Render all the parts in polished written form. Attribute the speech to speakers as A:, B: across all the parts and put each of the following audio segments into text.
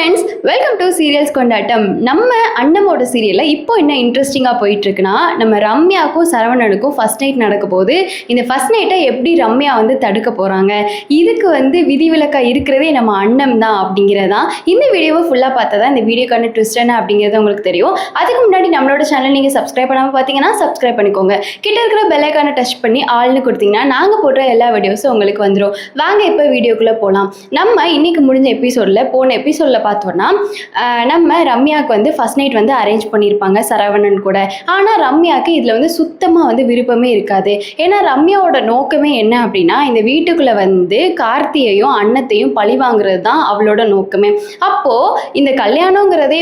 A: Friends, welcome to serials கொண்டாட்டம். நம்ம அண்ணமோட சீரியலில் இப்போ என்ன இன்ட்ரெஸ்டிங்காக போயிட்டுருக்குன்னா, நம்ம ரம்யாவுக்கும் சரவணனுக்கும் ஃபர்ஸ்ட் நைட் நடக்க போது. இந்த ஃபர்ஸ்ட் நைட்டை எப்படி ரம்யா தடுக்க போகிறாங்க, இதுக்கு விதிவிலக்காக இருக்கிறதே நம்ம அண்ணம் தான் அப்படிங்கிறதான். இந்த வீடியோவை ஃபுல்லாக பார்த்தா தான் இந்த வீடியோக்கான ட்விஸ்ட் என்ன அப்படிங்கிறது உங்களுக்கு தெரியும். அதுக்கு முன்னாடி நம்மளோட சேனல் நீங்கள் சப்ஸ்கிரைப் பண்ணாமல் பார்த்தீங்கன்னா சப்ஸ்கிரைப் பண்ணிக்கோங்க. கிட்ட இருக்கிற பெல்லைக்கான டச் பண்ணி ஆள்னு கொடுத்தீங்கன்னா நாங்கள் போடுற எல்லா வீடியோஸும் உங்களுக்கு வந்துடும். வாங்க இப்போ வீடியோக்குள்ளே போகலாம். நம்ம இன்னைக்கு முடிஞ்ச போன எபிசோடில் பார்த்தோன்னா, நம்ம ரம்யாவுக்கு ஃபர்ஸ்ட் நைட் அரேஞ்ச் பண்ணியிருப்பாங்க சரவணன் கூட. ஆனால் ரம்யாவுக்கு இதில் சுத்தமாக விருப்பமே இருக்காது. ஏன்னா ரம்யாவோட நோக்கமே என்ன அப்படின்னா, இந்த வீட்டுக்குள்ளே கார்த்தியையும் அன்னத்தையும் பழி வாங்குறது தான் அவளோட நோக்கமே. அப்போது இந்த கல்யாணங்கிறதே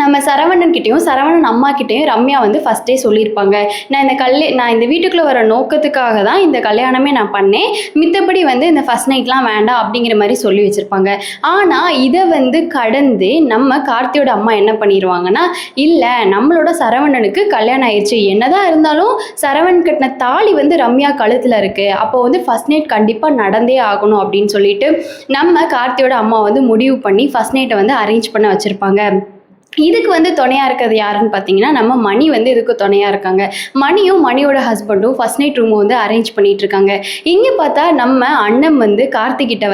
A: நம்ம சரவணன்கிட்டையும் சரவணன் அம்மா கிட்டேயும் ரம்யா ஃபஸ்ட்டே சொல்லியிருப்பாங்க, நான் இந்த வீட்டுக்குள்ளே வர நோக்கத்துக்காக தான் இந்த கல்யாணமே நான் பண்ணேன், மித்தபடி இந்த ஃபஸ்ட் நைட்லாம் வேண்டாம் அப்படிங்கிற மாதிரி சொல்லி வச்சுருப்பாங்க. ஆனால் இதை கடந்து நம்ம கார்த்தியோட அம்மா என்ன பண்ணிடுவாங்கன்னா, இல்லை நம்மளோட சரவணனுக்கு கல்யாணம் ஆயிடுச்சு, என்னதான் இருந்தாலும் சரவணன் கட்டின தாலி ரம்யா கழுத்தில் இருக்குது, அப்போ ஃபஸ்ட் நைட் கண்டிப்பாக நடந்தே ஆகணும் அப்படின்னு சொல்லிட்டு நம்ம கார்த்தியோட அம்மா முடிவு பண்ணி ஃபஸ்ட் நைட்டை அரேஞ்ச் பண்ண வச்சுருப்பாங்க. இதுக்கு துணையாக இருக்கிறது யாருன்னு பார்த்தீங்கன்னா, நம்ம மணி இதுக்கு துணையாக இருக்காங்க. மணியும் மணியோட ஹஸ்பண்டும் ஃபர்ஸ்ட் நைட் ரூமை அரேஞ்ச் பண்ணிட்டு இருக்காங்க. இங்கே பார்த்தா நம்ம அண்ணன் கார்த்திகிட்ட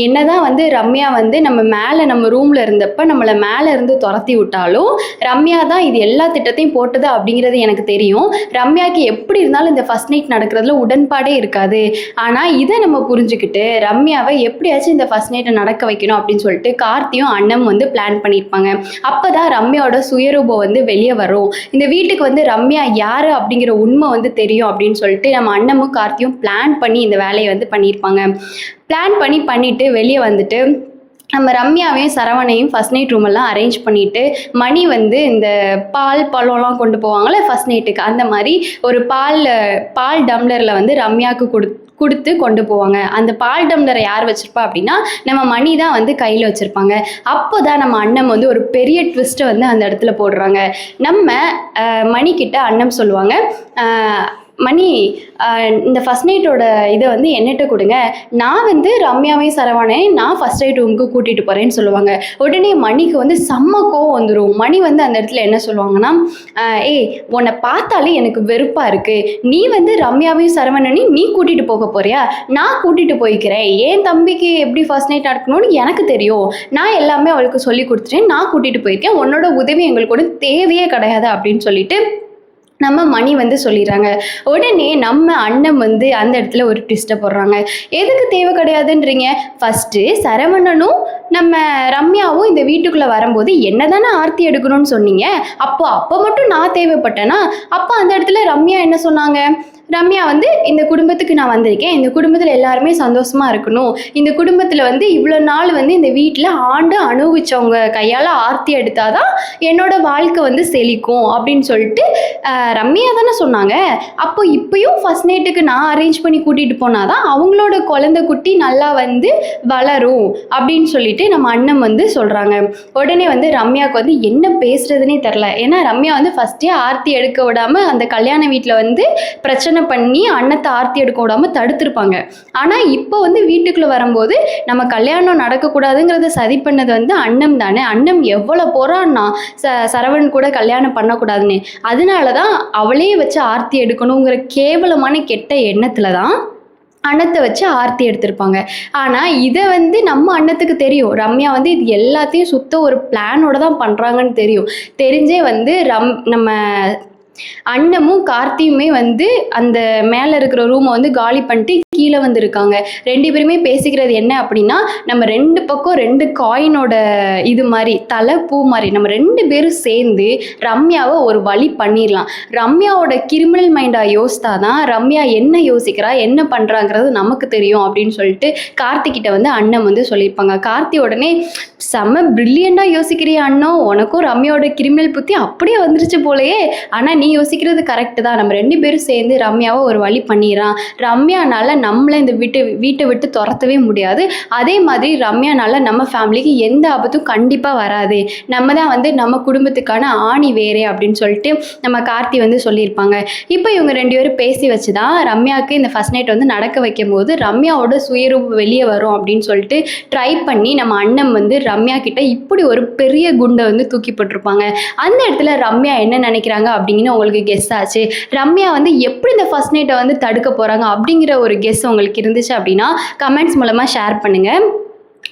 A: என்னதான் ரம்யா நம்ம மேலே நம்ம ரூமில் இருந்தப்ப நம்மளை மேலே இருந்து துரத்தி விட்டாலும் ரம்யா தான் இது எல்லா திட்டத்தையும் போட்டது அப்படிங்கிறது எனக்கு தெரியும். ரம்யாவுக்கு எப்படி இருந்தாலும் இந்த ஃபர்ஸ்ட் நைட் நடக்கிறதுல உடன்பாடே இருக்காது. ஆனால் இதை நம்ம புரிஞ்சுக்கிட்டு ரம்யாவை எப்படியாச்சும் இந்த ஃபர்ஸ்ட் நைட்டை நடக்க வைக்கணும் அப்படின்னு சொல்லிட்டு கார்த்தியும் அண்ணன் பிளான் பண்ணியிருப்பாங்க. அப்போ தான் ரம்யாவோட சுயரூபம் வெளியே வரும். இந்த வீட்டுக்கு ரம்யா யாரு அப்படிங்கிற உண்மை தெரியும் அப்படின்னு சொல்லிட்டு நம்ம அண்ணமும் கார்த்தியும் பிளான் பண்ணி இந்த வேலையை பண்ணியிருப்பாங்க. பிளான் பண்ணிட்டு வெளியே நம்ம ரம்யாவையும் சரவணையும் ஃபஸ்ட் நைட் ரூமெல்லாம் அரேஞ்ச் பண்ணிவிட்டு மணி இந்த பால் பழம்லாம் கொண்டு போவாங்கள்ல ஃபஸ்ட் நைட்டுக்கு, அந்த மாதிரி ஒரு பால் டம்ளரில் ரம்யாவுக்கு கொடுத்து கொண்டு போவாங்க. அந்த பால் டம்ளரை யார் வச்சுருப்பா அப்படின்னா, நம்ம மணி தான் கையில் வச்சுருப்பாங்க. அப்போ தான் நம்ம அண்ணன் ஒரு பெரிய ட்விஸ்ட்டை அந்த இடத்துல போடுறாங்க. நம்ம மணிக்கிட்ட அண்ணன் சொல்லுவாங்க, மணி இந்த ஃபஸ்ட் நைட்டோட இதை என்கிட்ட கொடுங்க, நான் ரம்யாவையும் சரவணையும் நான் ஃபஸ்ட் நைட் ரூமுக்கு கூட்டிகிட்டு போகிறேன்னு சொல்லுவாங்க. உடனே மணிக்கு செம்ம கோவம் வந்துடும். மணி அந்த இடத்துல என்ன சொல்லுவாங்கன்னா, உன்னை பார்த்தாலே எனக்கு வெறுப்பாக இருக்குது, நீ ரம்யாவையும் சரவணனையும் நீ கூட்டிகிட்டு போக போறியா, நான் கூட்டிகிட்டு போய்க்கிறேன், என் தம்பிக்கு எப்படி ஃபஸ்ட் நைட் நடக்கணும்னு எனக்கு தெரியும், நான் எல்லாமே அவளுக்கு சொல்லி கொடுத்துட்டேன், நான் கூட்டிகிட்டு போயிருக்கேன், உன்னோட உதவி எங்களுக்கு தேவையே கிடையாது அப்படின்னு சொல்லிட்டு நம்ம மணி சொல்லிடுறாங்க. உடனே நம்ம அண்ணன் அந்த இடத்துல ஒரு ட்விஸ்ட்டை போடுறாங்க. எதுக்கு தேவை கிடையாதுன்றீங்க, ஃபஸ்ட்டு சரவணனும் நம்ம ரம்யாவும் இந்த வீட்டுக்குள்ளே வரும்போது என்ன தானே ஆர்த்தி எடுக்கணும்னு சொன்னீங்க, அப்போ மட்டும் நான் தேவைப்பட்டேன்னா, அப்போ அந்த இடத்துல ரம்யா என்ன சொன்னாங்க, ரம்யா இந்த குடும்பத்துக்கு நான் வந்திருக்கேன், இந்த குடும்பத்தில் எல்லாருமே சந்தோஷமாக இருக்கணும், இந்த குடும்பத்தில் இவ்வளோ நாள் இந்த வீட்டில் ஆண்டு அனுபவிச்சவங்க கையால் ஆர்த்தி எடுத்தால் தான் என்னோட வாழ்க்கை செழிக்கும் அப்படின்னு சொல்லிட்டு ரம்யா தானே சொன்னாங்க. அப்போ இப்போயும் ஃபஸ்ட் நைட்டுக்கு நான் அரேஞ்ச் பண்ணி கூட்டிகிட்டு போனால் தான் அவங்களோட குழந்தை குட்டி நல்லா வளரும் அப்படின்னு சொல்லிட்டு நம்ம அண்ணன் சொல்கிறாங்க. உடனே ரம்யாவுக்கு என்ன பேசுறதுனே தெரில. ஏன்னா ரம்யா ஃபஸ்ட்டே ஆர்த்தி எடுக்க விடாமல் அந்த கல்யாண வீட்டில் பிரச்சனை பண்ணி அன்னத்தை ஆர்த்தி எடுக்க விடாமல் தடுத்திருப்பாங்க. ஆனால் இப்போ வீட்டுக்குள்ளே வரும்போது நம்ம கல்யாணம் நடக்கக்கூடாதுங்கிறத சதி பண்ணது அண்ணம் தானே. அண்ணம் எவ்வளோ போறான்னா சரவணன் கூட கல்யாணம் பண்ணக்கூடாதுன்னு, அதனால தான் அவளே வச்சு ஆர்த்தி எடுக்கணுங்கிற கேவலமான கெட்ட எண்ணத்தில் தான் அன்னத்தை வச்சு ஆர்த்தி எடுத்திருப்பாங்க. ஆனால் இதை நம்ம அண்ணத்துக்கு தெரியும், ரம்யா இது எல்லாத்தையும் சுத்த ஒரு பிளானோட தான் பண்ணுறாங்கன்னு தெரியும். தெரிஞ்சே நம்ம அண்ணமும் கார்த்தியுமே அந்த மேலே இருக்கிற ரூமை காலி பண்ணிட்டு கீழே இருக்காங்க. ரெண்டு பேருமே பேசிக்கிறது என்ன அப்படின்னா, நம்ம ரெண்டு பக்கம் ரெண்டு காயினோட இது மாதிரி தலை பூ மாதிரி நம்ம ரெண்டு பேரும் சேர்ந்து ரம்யாவை ஒரு வழி பண்ணிடலாம். ரம்யாவோட கிரிமினல் மைண்டாக யோசித்தா தான் ரம்யா என்ன யோசிக்கிறா என்ன பண்ணுறாங்கிறது நமக்கு தெரியும் அப்படின்னு சொல்லிட்டு கார்த்திகிட்ட அண்ணன் சொல்லியிருப்பாங்க. கார்த்தி உடனே செம்ம பிரில்லியண்டாக யோசிக்கிறியா அண்ணன், உனக்கும் ரம்யாவோட கிரிமினல் புத்தி அப்படியே வந்துருச்சு போலையே, ஆனால் நீ யோசிக்கிறது கரெக்டு தான், நம்ம 2 பேரும் சேர்ந்து ரம்யாவை ஒரு வழி பண்ணிடுறான், ரம்யானால நம்மளை இந்த வீட்டை விட்டு துரத்தவே முடியாது, அதே மாதிரி ரம்யானால நம்ம ஃபேமிலிக்கு எந்த ஆபத்தும் கண்டிப்பாக வராது, நம்ம தான் வந்து நம்ம குடும்பத்துக்கான ஆணி வேறே அப்படின்னு சொல்லிட்டு நம்ம கார்த்தி வந்து சொல்லியிருப்பாங்க. இப்போ இவங்க 2 பேரும் பேசி வச்சு தான் ரம்யாவுக்கு இந்த ஃபர்ஸ்ட் நைட் வந்து நடக்க வைக்கும் போது ரம்யாவோட சுயரூபம் வெளியே வரும் அப்படின்னு சொல்லிட்டு ட்ரை பண்ணி நம்ம அண்ணன் வந்து ரம்யா கிட்ட இப்படி ஒரு பெரிய குண்டை வந்து தூக்கி போட்டிருப்பாங்க. அந்த இடத்துல ரம்யா என்ன நினைக்கிறாங்க அப்படிங்கன்னு உங்களுக்கு கெஸ் ஆச்சு. ரம்யா வந்து எப்படி இந்த ஃபர்ஸ்ட் நைட்டை வந்து தடுக்க போகிறாங்க அப்படிங்கிற ஒரு கெஸ் உங்களுக்கு இருந்துச்சு அப்படின்னா கமெண்ட்ஸ் மூலமாக ஷேர் பண்ணுங்கள்.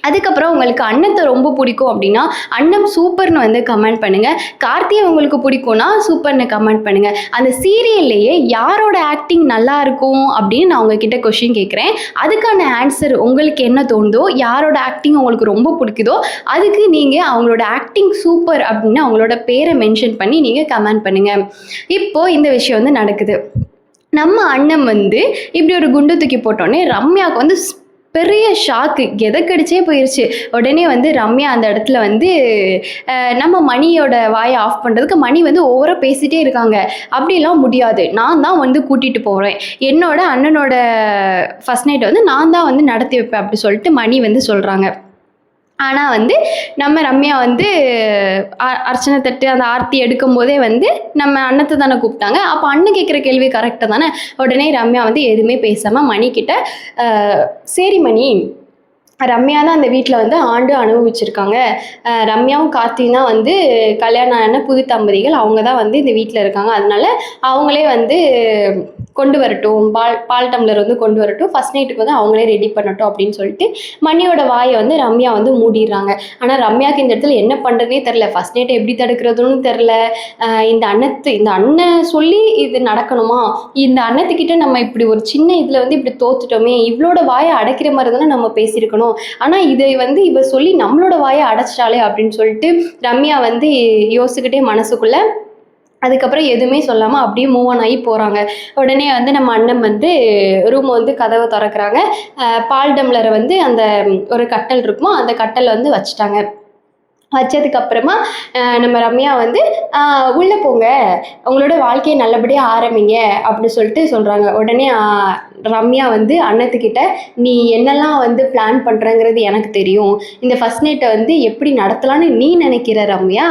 A: அதுக்கப்புறம் உங்களுக்கு அண்ணத்தை ரொம்ப பிடிக்கும் அப்படின்னா அண்ணன் சூப்பர்னு வந்து கமெண்ட் பண்ணுங்கள். கார்த்தியை உங்களுக்கு பிடிக்கும்னா சூப்பர்னு கமெண்ட் பண்ணுங்கள். அந்த சீரியல்லையே யாரோட ஆக்டிங் நல்லா இருக்கும் அப்படின்னு நான் உங்ககிட்ட கொஷின் கேட்குறேன். அதுக்கான ஆன்சர் உங்களுக்கு என்ன தோணுதோ, யாரோட ஆக்டிங் உங்களுக்கு ரொம்ப பிடிக்குதோ அதுக்கு நீங்கள் அவங்களோட ஆக்டிங் சூப்பர் அப்படின்னு அவங்களோட பேரை மென்ஷன் பண்ணி நீங்கள் கமெண்ட் பண்ணுங்கள். இப்போது இந்த விஷயம் வந்து நடக்குது. நம்ம அண்ணன் வந்து இப்படி ஒரு குண்டு தூக்கி போட்டோன்னே ரம்யாவுக்கு வந்து பெரிய ஷாக்கு, எதக்கடிச்சே போயிடுச்சு. உடனே வந்து ரம்யா அந்த இடத்துல வந்து நம்ம மணியோட வாயை ஆஃப் பண்ணுறதுக்கு மணி வந்து ஓவராக பேசிகிட்டே இருக்காங்க. அப்படிலாம் முடியாது, நான் தான் வந்து கூட்டிகிட்டு போகிறேன், என்னோட அண்ணனோட ஃபர்ஸ்ட் நைட்டை வந்து நான் தான் வந்து நடத்தி வைப்பேன் அப்படி சொல்லிட்டு மணி வந்து சொல்கிறாங்க. ஆனால் வந்து நம்ம ரம்யா வந்து அர்ச்சனை தட்டு அந்த ஆர்த்தி எடுக்கும் போதே வந்து நம்ம அண்ணத்தை தானே கூப்பிட்டாங்க. அப்போ அண்ணன் கேட்குற கேள்வி கரெக்டாக தானே. உடனே ரம்யா வந்து எதுவுமே பேசாமல் மணிக்கிட்ட சரி மணி, ரம்யா தான் அந்த வீட்டில் வந்து ஆண்டு அனுபவிச்சிருக்காங்க, ரம்யாவும் கார்த்தியும் தான் வந்து கல்யாணம் ஆன புது தம்பதிகள், அவங்க தான் வந்து இந்த வீட்டில் இருக்காங்க, அதனால அவங்களே வந்து கொண்டு வரட்டும், பால் டம்ளர் வந்து கொண்டு வரட்டும், ஃபர்ஸ்ட் நைட்டுக்கு வந்து அவங்களே ரெடி பண்ணட்டும் அப்படின்னு சொல்லிட்டு மணியோட வாயை வந்து ரம்யா வந்து மூடிடுறாங்க. ஆனால் ரம்யாவுக்கு இந்த இடத்துல என்ன பண்ணுறதுனே தெரில, ஃபர்ஸ்ட் நைட்டை எப்படி தடுக்கிறதுன்னு தெரில. இந்த அண்ணன் சொல்லி இது நடக்கணுமா, இந்த அண்ணத்துக்கிட்ட நம்ம இப்படி ஒரு சின்ன இதில் வந்து இப்படி தோத்துட்டோமே, இவளோட வாயை அடைக்கிற மாதிரி தானே நம்ம பேசியிருக்கணும், ஆனால் இதை வந்து இவ சொல்லி நம்மளோட வாயை அடைச்சிட்டாலே அப்படின்னு சொல்லிட்டு ரம்யா வந்து யோசிச்சுக்கிட்டே மனசுக்குள்ளே அதுக்கப்புறம் எதுவுமே சொல்லாமல் அப்படியே மூவ் ஆன் ஆகி போகிறாங்க. உடனே வந்து நம்ம அண்ணன் வந்து ரூம் வந்து கதவை திறக்கிறாங்க. பால் டம்ளரை வந்து அந்த ஒரு கட்டல் இருக்குமோ அந்த கட்டல் வந்து வச்சுட்டாங்க. வச்சதுக்கப்புறமா நம்ம ரம்யா வந்து உள்ளே போங்க, உங்களோட வாழ்க்கையை நல்லபடியாக ஆரம்பிங்க அப்படி சொல்லிட்டு சொல்கிறாங்க. உடனே ரம்யா வந்து அண்ணத்துக்கிட்ட நீ என்னெல்லாம் வந்து பிளான் பண்ணுறங்கிறது எனக்கு தெரியும், இந்த ஃபர்ஸ்ட் நைட்டை வந்து எப்படி நடத்தலான்னு நீ நினைக்கிற ரம்யா,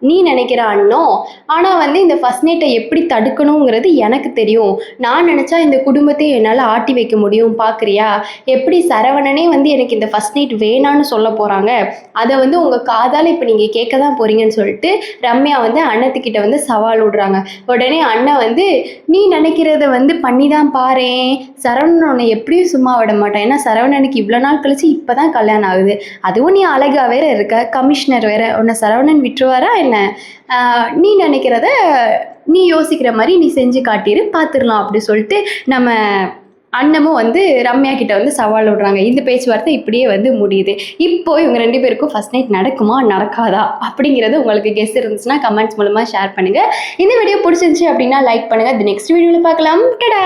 A: நீ நினைக்கிற அண்ணன், ஆனால் வந்து இந்த ஃபர்ஸ்ட் நைட்டை எப்படி தடுக்கணுங்கிறது எனக்கு தெரியும், நான் நினச்சா இந்த குடும்பத்தை என்னால் ஆட்டி வைக்க முடியும், பார்க்குறியா, எப்படி சரவணனே வந்து எனக்கு இந்த ஃபர்ஸ்ட் நைட் வேணான்னு சொல்ல போகிறாங்க, அதை வந்து உங்கள் காதால் இப்போ நீங்கள் கேட்க தான் போகிறீங்கன்னு சொல்லிட்டு ரம்யா வந்து அண்ணத்துக்கிட்ட வந்து சவால் விடுறாங்க. உடனே அண்ணன் வந்து நீ நினைக்கிறத வந்து பண்ணி தான் பாரேன், சரவணன் உன்னை எப்படியும் சும்மா விட மாட்டேன், ஏன்னா சரவணனுக்கு இவ்வளோ நாள் கழிச்சு இப்போ தான் கல்யாணம் ஆகுது, அதுவும் நீ அழகாக வேற இருக்க, கமிஷனர் வேற, உன்னை சரவணன் விட்டுருவாரா என்ன, நீ நினைக்கிறத நீ யோசிக்கிற மாதிரி நீ செஞ்சு காட்டிரு, பார்த்துடலாம் அப்படி சொல்லிட்டு நம்ம அண்ணமும் வந்து ரம்யா கிட்ட வந்து சவால் விடுறாங்க. இந்த பேச்சுவார்த்தை இப்படியே வந்து முடியுது. இப்போ இவங்க 2 பேருக்கும் ஃபர்ஸ்ட் நைட் நடக்குமா நடக்காதா அப்படிங்கிறது உங்களுக்கு கெஸ் இருந்துச்சுன்னா கமெண்ட்ஸ் மூலமாக ஷேர் பண்ணுங்கள். இந்த வீடியோ பிடிச்சிருந்துச்சு அப்படின்னா லைக் பண்ணுங்கள். நெக்ஸ்ட் வீடியோவில் பார்க்கலாம். டடா.